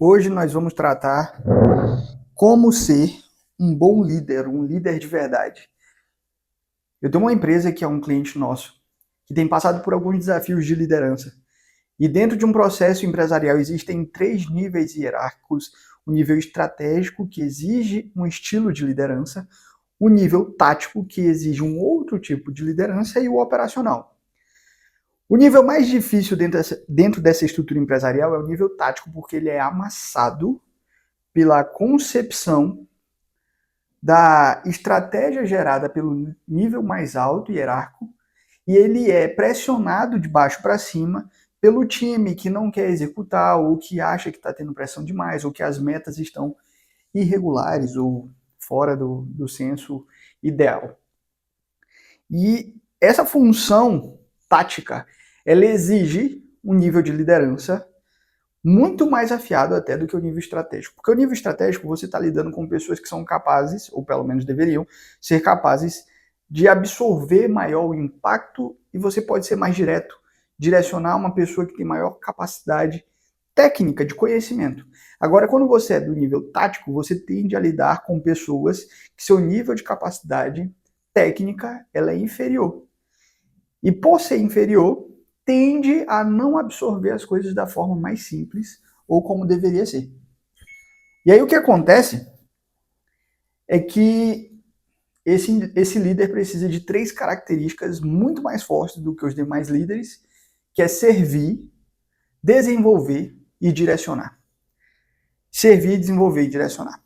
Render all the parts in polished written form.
Hoje nós vamos tratar como ser um bom líder, um líder de verdade. Eu tenho uma empresa que é um cliente nosso, que tem passado por alguns desafios de liderança. E dentro de um processo empresarial existem 3 níveis hierárquicos: o nível estratégico, que exige um estilo de liderança, o nível tático, que exige um outro tipo de liderança, e o operacional. O nível mais difícil dentro dessa estrutura empresarial é o nível tático, porque ele é amassado pela concepção da estratégia gerada pelo nível mais alto hierárquico, e ele é pressionado de baixo para cima pelo time que não quer executar, ou que acha que está tendo pressão demais, ou que as metas estão irregulares ou fora do senso ideal. E essa função tática, ela exige um nível de liderança muito mais afiado até do que o nível estratégico. Porque o nível estratégico, você está lidando com pessoas que são capazes, ou pelo menos deveriam, ser capazes de absorver maior o impacto, e você pode ser mais direto, direcionar uma pessoa que tem maior capacidade técnica de conhecimento. Agora, quando você é do nível tático, você tende a lidar com pessoas que seu nível de capacidade técnica ela é inferior. E por ser inferior, tende a não absorver as coisas da forma mais simples ou como deveria ser. E aí o que acontece é que esse líder precisa de 3 características muito mais fortes do que os demais líderes, que é servir, desenvolver e direcionar. Servir, desenvolver e direcionar.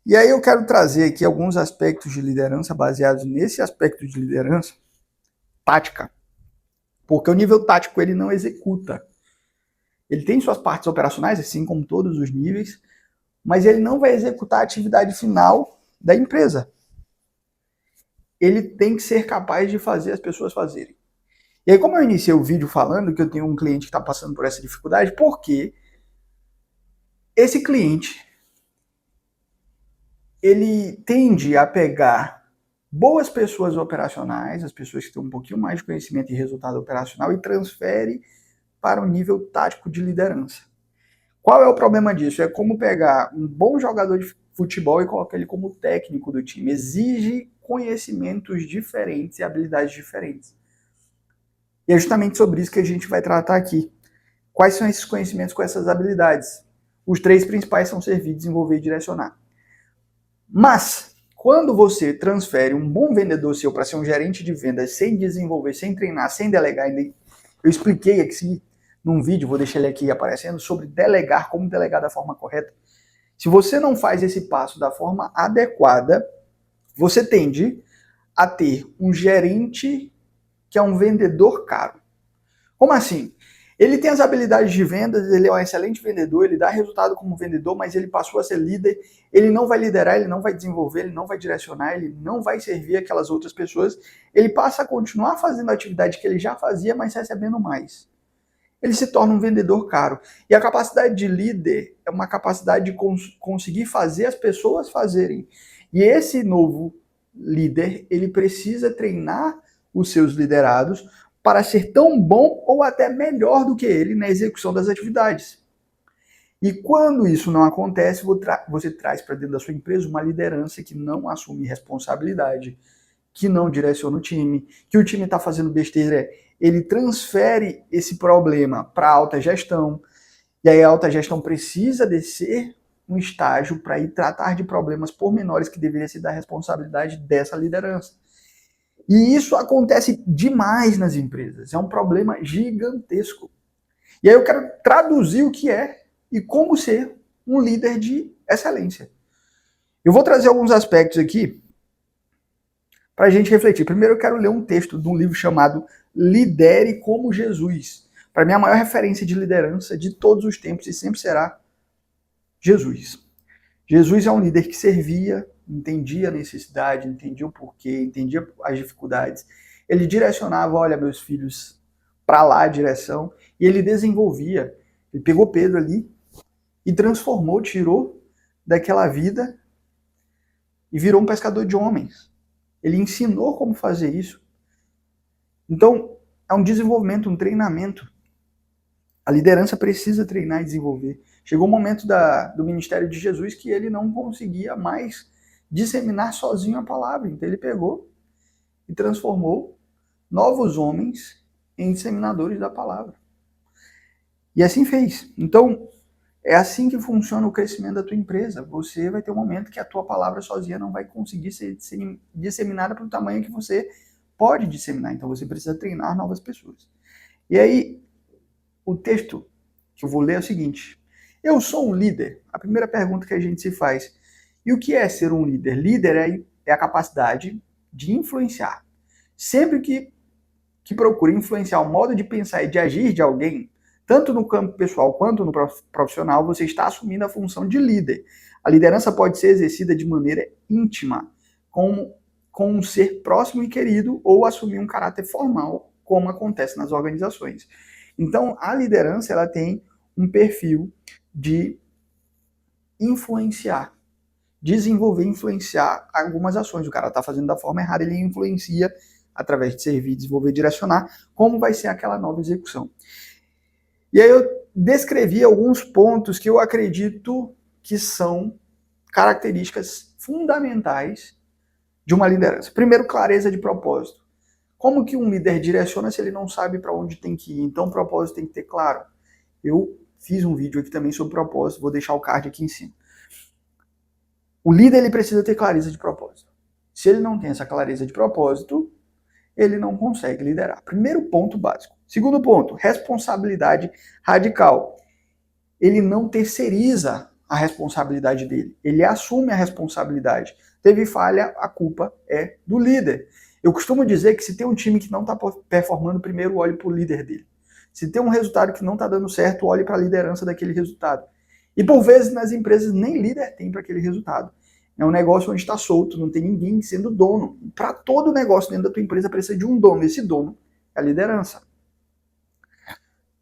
E aí eu quero trazer aqui alguns aspectos de liderança baseados nesse aspecto de liderança tática, porque o nível tático ele não executa. Ele tem suas partes operacionais, assim como todos os níveis, mas ele não vai executar a atividade final da empresa. Ele tem que ser capaz de fazer as pessoas fazerem. E aí, como eu iniciei o vídeo falando que eu tenho um cliente que está passando por essa dificuldade, porque esse cliente ele tende a pegar boas pessoas operacionais, as pessoas que têm um pouquinho mais de conhecimento e resultado operacional, e transfere para o nível tático de liderança. Qual é o problema disso? É como pegar um bom jogador de futebol e colocar ele como técnico do time. Exige conhecimentos diferentes e habilidades diferentes. E é justamente sobre isso que a gente vai tratar aqui. Quais são esses conhecimentos com essas habilidades? Os 3 principais são servir, desenvolver e direcionar. Mas, quando você transfere um bom vendedor seu para ser um gerente de vendas sem desenvolver, sem treinar, sem delegar, eu expliquei aqui num vídeo, vou deixar ele aqui aparecendo, sobre delegar, como delegar da forma correta. Se você não faz esse passo da forma adequada, você tende a ter um gerente que é um vendedor caro. Como assim? Ele tem as habilidades de vendas, ele é um excelente vendedor, ele dá resultado como vendedor, mas ele passou a ser líder, ele não vai liderar, ele não vai desenvolver, ele não vai direcionar, ele não vai servir aquelas outras pessoas, ele passa a continuar fazendo a atividade que ele já fazia, mas recebendo mais. Ele se torna um vendedor caro. E a capacidade de líder é uma capacidade de conseguir fazer as pessoas fazerem. E esse novo líder, ele precisa treinar os seus liderados para ser tão bom ou até melhor do que ele na execução das atividades. E quando isso não acontece, você traz para dentro da sua empresa uma liderança que não assume responsabilidade, que não direciona o time, que o time está fazendo besteira, ele transfere esse problema para a alta gestão, e aí a alta gestão precisa descer um estágio para ir tratar de problemas pormenores que deveria ser da responsabilidade dessa liderança. E isso acontece demais nas empresas, é um problema gigantesco. E aí eu quero traduzir o que é e como ser um líder de excelência. Eu vou trazer alguns aspectos aqui para a gente refletir. Primeiro eu quero ler um texto de um livro chamado Lidere como Jesus. Para mim, a maior referência de liderança de todos os tempos e sempre será Jesus. Jesus é um líder que servia, entendia a necessidade, entendia o porquê, entendia as dificuldades. Ele direcionava, olha, meus filhos, para lá a direção, e ele desenvolvia. Ele pegou Pedro ali e transformou, tirou daquela vida e virou um pescador de homens. Ele ensinou como fazer isso. Então, é um desenvolvimento, um treinamento. A liderança precisa treinar e desenvolver. Chegou o momento do ministério de Jesus que ele não conseguia mais disseminar sozinho a palavra. Então ele pegou e transformou novos homens em disseminadores da palavra. E assim fez. Então, é assim que funciona o crescimento da tua empresa. Você vai ter um momento que a tua palavra sozinha não vai conseguir ser disseminada para o tamanho que você pode disseminar. Então, você precisa treinar novas pessoas. E aí, o texto que eu vou ler é o seguinte. Eu sou um líder? A primeira pergunta que a gente se faz. E o que é ser um líder? Líder é a capacidade de influenciar. Sempre que procura influenciar o modo de pensar e de agir de alguém, tanto no campo pessoal quanto no profissional, você está assumindo a função de líder. A liderança pode ser exercida de maneira íntima, com um ser próximo e querido, ou assumir um caráter formal, como acontece nas organizações. Então, a liderança ela tem um perfil de influenciar, desenvolver, influenciar algumas ações. O cara está fazendo da forma errada, ele influencia através de servir, desenvolver, direcionar, como vai ser aquela nova execução. E aí eu descrevi alguns pontos que eu acredito que são características fundamentais de uma liderança. Primeiro, clareza de propósito. Como que um líder direciona se ele não sabe para onde tem que ir? Então o propósito tem que ter claro. Eu fiz um vídeo aqui também sobre propósito, vou deixar o card aqui em cima. O líder ele precisa ter clareza de propósito. Se ele não tem essa clareza de propósito, ele não consegue liderar. Primeiro ponto básico. Segundo ponto, responsabilidade radical. Ele não terceiriza a responsabilidade dele. Ele assume a responsabilidade. Teve falha, a culpa é do líder. Eu costumo dizer que se tem um time que não está performando, primeiro olhe para o líder dele. Se tem um resultado que não está dando certo, olhe para a liderança daquele resultado. E por vezes nas empresas nem líder tem para aquele resultado. É um negócio onde está solto, não tem ninguém sendo dono. Para todo negócio dentro da tua empresa precisa de um dono. Esse dono é a liderança.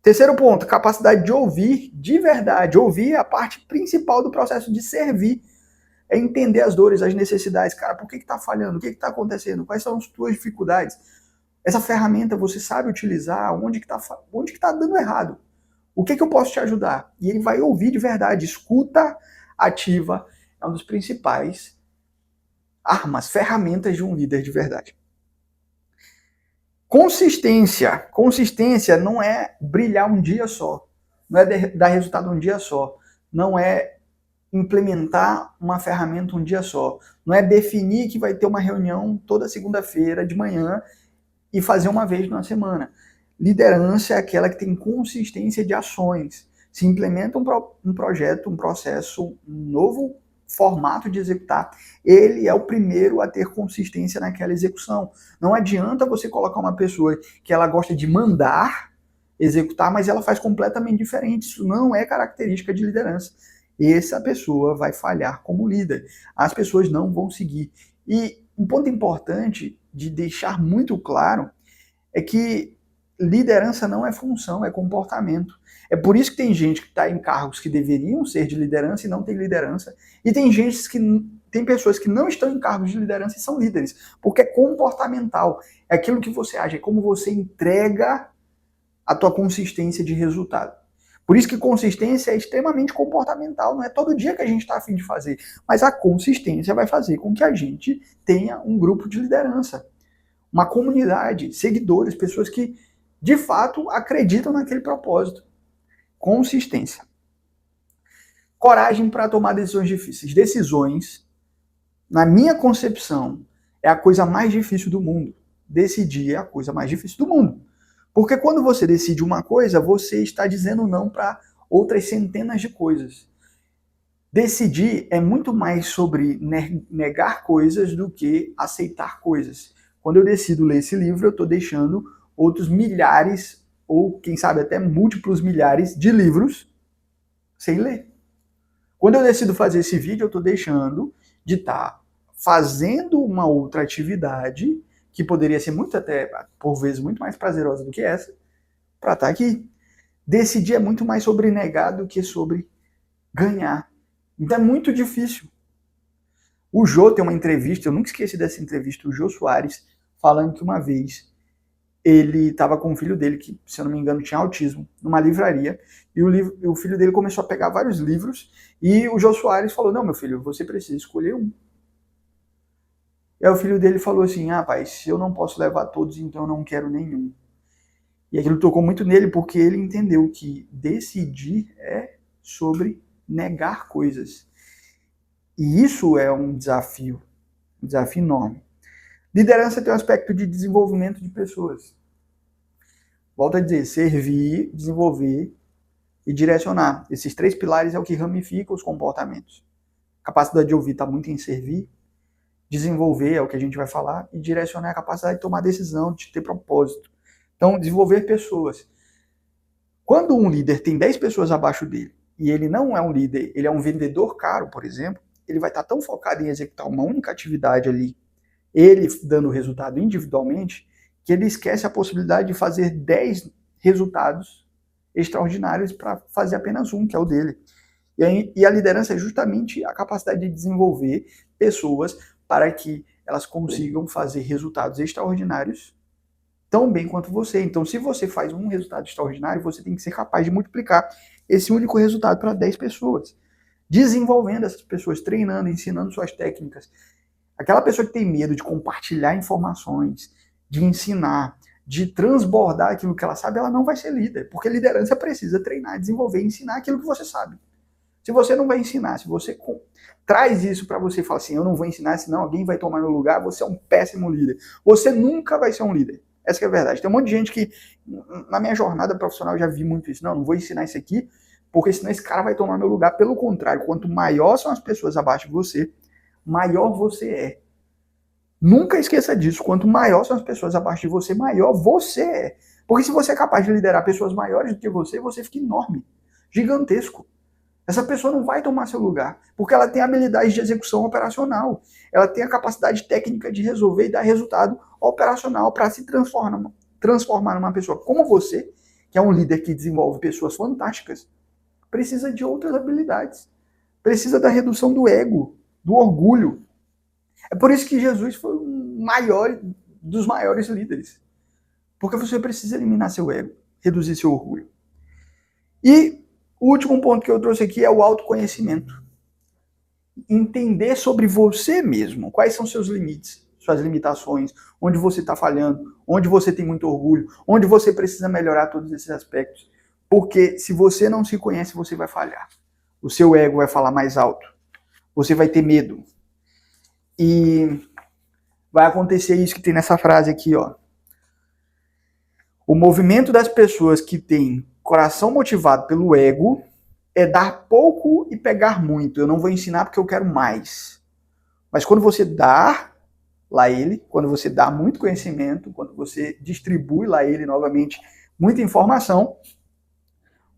Terceiro ponto, capacidade de ouvir de verdade. Ouvir é a parte principal do processo de servir. É entender as dores, as necessidades. Cara, por que está falhando? O que está acontecendo? Quais são as tuas dificuldades? Essa ferramenta você sabe utilizar? Onde que tá dando errado? O que eu posso te ajudar? E ele vai ouvir de verdade. Escuta ativa é uma das principais armas, ferramentas de um líder de verdade. Consistência. Consistência não é brilhar um dia só. Não é dar resultado um dia só. Não é implementar uma ferramenta um dia só. Não é definir que vai ter uma reunião toda segunda-feira de manhã e fazer uma vez na semana. Liderança é aquela que tem consistência de ações. Se implementa um projeto, um processo, um novo formato de executar, ele é o primeiro a ter consistência naquela execução. Não adianta você colocar uma pessoa que ela gosta de mandar executar, mas ela faz completamente diferente. Isso não é característica de liderança. Essa pessoa vai falhar como líder. As pessoas não vão seguir. E um ponto importante de deixar muito claro é que liderança não é função, é comportamento. É por isso que tem gente que está em cargos que deveriam ser de liderança e não tem liderança. E tem pessoas que não estão em cargos de liderança e são líderes. Porque é comportamental. É aquilo que você age, é como você entrega a tua consistência de resultado. Por isso que consistência é extremamente comportamental. Não é todo dia que a gente está a fim de fazer. Mas a consistência vai fazer com que a gente tenha um grupo de liderança. Uma comunidade, seguidores, pessoas que de fato acreditam naquele propósito. Consistência. Coragem para tomar decisões difíceis. Decisões, na minha concepção, é a coisa mais difícil do mundo. Decidir é a coisa mais difícil do mundo. Porque quando você decide uma coisa, você está dizendo não para outras centenas de coisas. Decidir é muito mais sobre negar coisas do que aceitar coisas. Quando eu decido ler esse livro, eu estou deixando outros milhares, ou quem sabe até múltiplos milhares de livros sem ler. Quando eu decido fazer esse vídeo, eu estou deixando de estar fazendo uma outra atividade que poderia ser muito até, por vezes, muito mais prazerosa do que essa, para estar aqui. Decidir é muito mais sobre negar do que sobre ganhar. Então é muito difícil. O Jô tem uma entrevista, eu nunca esqueci dessa entrevista, o Jô Soares, falando que uma vez ele estava com o filho dele, que, se eu não me engano, tinha autismo, numa livraria, e o filho dele começou a pegar vários livros, e o Jô Soares falou, não, meu filho, você precisa escolher um. E aí o filho dele falou assim, pai, se eu não posso levar todos, então eu não quero nenhum. E aquilo tocou muito nele, porque ele entendeu que decidir é sobre negar coisas. E isso é um desafio enorme. Liderança tem um aspecto de desenvolvimento de pessoas. Volto a dizer, servir, desenvolver e direcionar. Esses 3 pilares é o que ramifica os comportamentos. A capacidade de ouvir está muito em servir, desenvolver é o que a gente vai falar, e direcionar é a capacidade de tomar decisão, de ter propósito. Então, desenvolver pessoas. Quando um líder tem 10 pessoas abaixo dele, e ele não é um líder, ele é um vendedor caro, por exemplo, ele vai estar tão focado em executar uma única atividade ali, ele dando o resultado individualmente, que ele esquece a possibilidade de fazer 10 resultados extraordinários para fazer apenas um, que é o dele. E a liderança é justamente a capacidade de desenvolver pessoas para que elas consigam fazer resultados extraordinários tão bem quanto você. Então, se você faz um resultado extraordinário, você tem que ser capaz de multiplicar esse único resultado para 10 pessoas. Desenvolvendo essas pessoas, treinando, ensinando suas técnicas. Aquela pessoa que tem medo de compartilhar informações, de ensinar, de transbordar aquilo que ela sabe, ela não vai ser líder, porque liderança precisa treinar, desenvolver, ensinar aquilo que você sabe. Se você não vai ensinar, se você traz isso para você e fala assim, eu não vou ensinar, senão alguém vai tomar meu lugar, você é um péssimo líder. Você nunca vai ser um líder. Essa que é a verdade. Tem um monte de gente que, na minha jornada profissional, eu já vi muito isso. Não vou ensinar isso aqui, porque senão esse cara vai tomar meu lugar. Pelo contrário, quanto maior são as pessoas abaixo de você, maior você é. Nunca esqueça disso. Quanto maior são as pessoas abaixo de você, maior você é. Porque se você é capaz de liderar pessoas maiores do que você fica enorme, gigantesco. Essa pessoa não vai tomar seu lugar, porque ela tem habilidade de execução operacional. Ela tem a capacidade técnica de resolver e dar resultado operacional para se transformar numa pessoa como você, que é um líder que desenvolve pessoas fantásticas, precisa de outras habilidades. Precisa da redução do ego, do orgulho. É por isso que Jesus foi o maior dos maiores líderes. Porque você precisa eliminar seu ego, reduzir seu orgulho. E o último ponto que eu trouxe aqui é o autoconhecimento. Entender sobre você mesmo, quais são seus limites, suas limitações, onde você está falhando, onde você tem muito orgulho, onde você precisa melhorar todos esses aspectos. Porque se você não se conhece, você vai falhar. O seu ego vai falar mais alto. Você vai ter medo. E vai acontecer isso que tem nessa frase aqui, ó. O movimento das pessoas que têm coração motivado pelo ego é dar pouco e pegar muito. Eu não vou ensinar porque eu quero mais. Mas quando você dá lá ele, quando você dá muito conhecimento, quando você distribui lá ele novamente muita informação,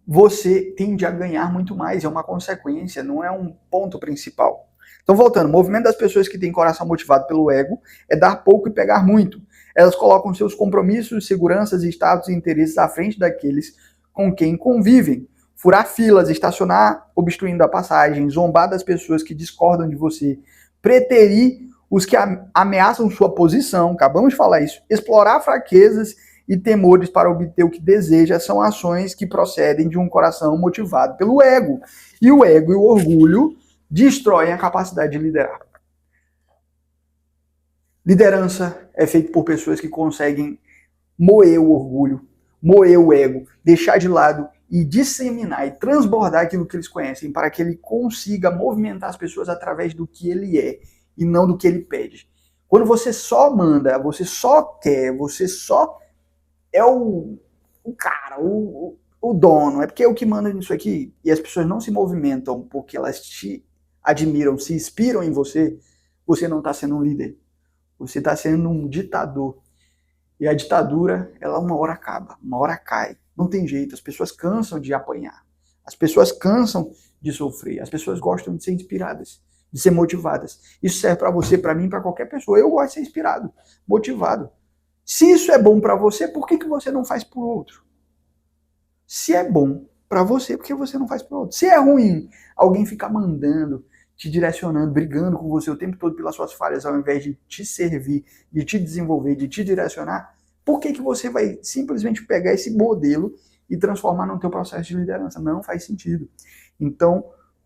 você tende a ganhar muito mais. É uma consequência, não é um ponto principal. Então, voltando, o movimento das pessoas que têm coração motivado pelo ego é dar pouco e pegar muito. Elas colocam seus compromissos, seguranças, status e interesses à frente daqueles com quem convivem. Furar filas, estacionar obstruindo a passagem, zombar das pessoas que discordam de você, preterir os que ameaçam sua posição, acabamos de falar isso, explorar fraquezas e temores para obter o que deseja são ações que procedem de um coração motivado pelo ego. E o ego e o orgulho destroem a capacidade de liderar. Liderança é feita por pessoas que conseguem moer o orgulho, moer o ego, deixar de lado e disseminar e transbordar aquilo que eles conhecem para que ele consiga movimentar as pessoas através do que ele é e não do que ele pede. Quando você só manda, você só quer, você só é o cara, o dono, é porque é o que manda nisso aqui, e as pessoas não se movimentam porque elas te admiram, se inspiram em você, você não está sendo um líder. Você está sendo um ditador. E a ditadura, ela uma hora acaba, uma hora cai. Não tem jeito, as pessoas cansam de apanhar. As pessoas cansam de sofrer. As pessoas gostam de ser inspiradas, de ser motivadas. Isso serve para você, para mim, para qualquer pessoa. Eu gosto de ser inspirado, motivado. Se isso é bom para você, por que você não faz por outro? Se é bom para você, por que você não faz por outro? Se é ruim alguém ficar mandando, te direcionando, brigando com você o tempo todo pelas suas falhas, ao invés de te servir, de te desenvolver, de te direcionar, Por que você vai simplesmente pegar esse modelo e transformar no teu processo de liderança? Não faz sentido. Então,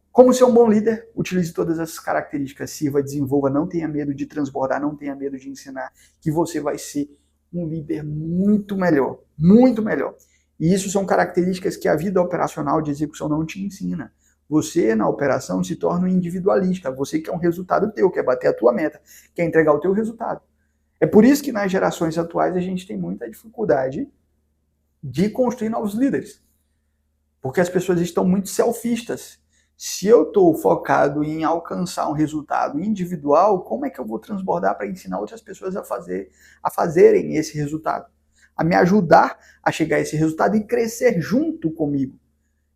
como ser um bom líder? Utilize todas essas características, sirva, desenvolva, não tenha medo de transbordar, não tenha medo de ensinar, que você vai ser um líder muito melhor, muito melhor. E isso são características que a vida operacional de execução não te ensina. Você, na operação, se torna um individualista. Você quer um resultado teu, quer bater a tua meta, quer entregar o teu resultado. É por isso que nas gerações atuais a gente tem muita dificuldade de construir novos líderes. Porque as pessoas estão muito selfistas. Se eu estou focado em alcançar um resultado individual, como é que eu vou transbordar para ensinar outras pessoas a fazerem esse resultado? A me ajudar a chegar a esse resultado e crescer junto comigo.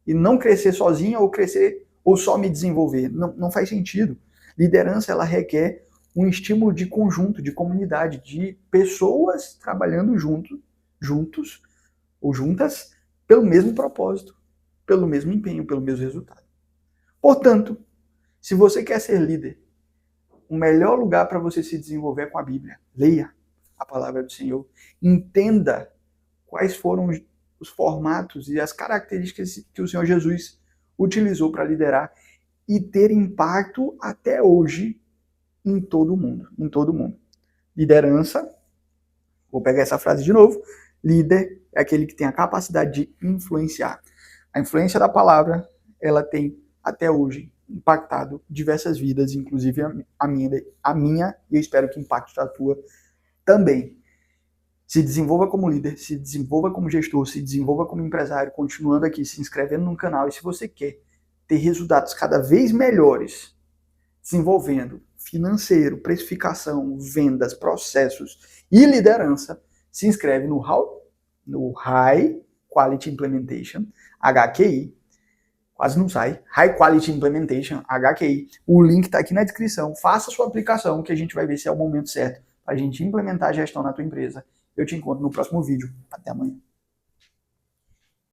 E não crescer sozinho ou crescer ou só me desenvolver. Não faz sentido. Liderança, ela requer um estímulo de conjunto, de comunidade, de pessoas trabalhando juntos ou juntas pelo mesmo propósito, pelo mesmo empenho, pelo mesmo resultado. Portanto, se você quer ser líder, o melhor lugar para você se desenvolver é com a Bíblia. Leia a palavra do Senhor. Entenda quais foram os formatos e as características que o Senhor Jesus utilizou para liderar e ter impacto até hoje em todo o mundo. Em todo o mundo. Liderança, vou pegar essa frase de novo, líder é aquele que tem a capacidade de influenciar. A influência da palavra, ela tem até hoje impactado diversas vidas, inclusive a minha, e eu espero que impacte a tua também. Se desenvolva como líder, se desenvolva como gestor, se desenvolva como empresário, continuando aqui, se inscrevendo no canal. E se você quer ter resultados cada vez melhores, desenvolvendo financeiro, precificação, vendas, processos e liderança, se inscreve no High Quality Implementation, HQI. Quase não sai. High Quality Implementation, HQI. O link está aqui na descrição. Faça a sua aplicação, que a gente vai ver se é o momento certo para a gente implementar a gestão na tua empresa. Eu te encontro no próximo vídeo. Até amanhã.